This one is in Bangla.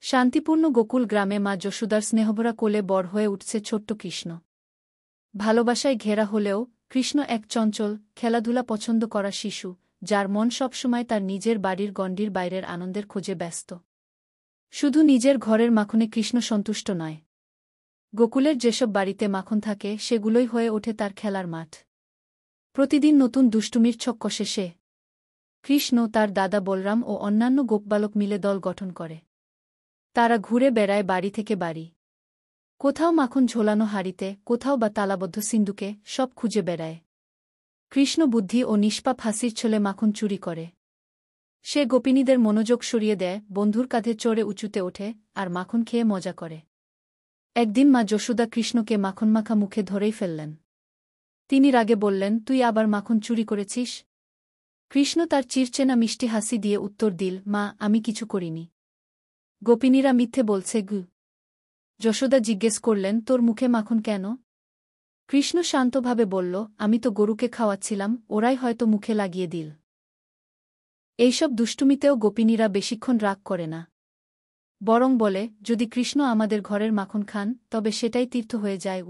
শান্তিপূর্ণ গোকুল গ্রামে মা যশোদার স্নেহভরা কোলে বড় হয়ে উঠছে ছোট্ট কৃষ্ণ। ভালোবাসায় ঘেরা হলেও কৃষ্ণ এক চঞ্চল, খেলাধুলা পছন্দ করা শিশু, যার মন সবসময় তার নিজের বাড়ির গণ্ডির বাইরের আনন্দের খোঁজে ব্যস্ত। শুধু নিজের ঘরের মাখনে কৃষ্ণ সন্তুষ্ট নয়। গোকুলের যেসব বাড়িতে মাখন থাকে সেগুলোই হয়ে ওঠে তার খেলার মাঠ। প্রতিদিন নতুন দুষ্টুমির ছক কষে সে। কৃষ্ণ, তার দাদা বলরাম ও অন্যান্য গোপবালক মিলে দল গঠন করে। তারা ঘুরে বেড়ায় বাড়ি থেকে বাড়ি। কোথাও মাখন ঝোলানো হাড়িতে, কোথাও বা তালাবদ্ধ সিন্দুকে, সব খুঁজে বেড়ায়। কৃষ্ণ বুদ্ধি ও নিষ্পাপ হাসির ছলে মাখন চুরি করে। সে গোপিনীদের মনোযোগ সরিয়ে দেয়, বন্ধুর কাঁধে চড়ে উঁচুতে ওঠে, আর মাখন খেয়ে মজা করে। একদিন মা যশোদা কৃষ্ণকে মাখনমাখা মুখে ধরেই ফেললেন। তিনি রাগে বললেন, তুই আবার মাখন চুরি করেছিস? কৃষ্ণ তার চিরচেনা মিষ্টি হাসি দিয়ে উত্তর দিল, মা, আমি কিছু করিনি। গোপিনীরা মিথ্যে বলছে গু। যশোদা জিজ্ঞেস করলেন, তোর মুখে মাখন কেন? কৃষ্ণ শান্তভাবে বলল, আমি তো গরুকে খাওয়াচ্ছিলাম, ওরাই হয়তো মুখে লাগিয়ে দিল। এইসব দুষ্টুমিতেও গোপিনীরা বেশিক্ষণ রাগ করে না। বরং বলে, যদি কৃষ্ণ আমাদের ঘরের মাখন খান, তবে সেটাই তীর্থ হয়ে যায়।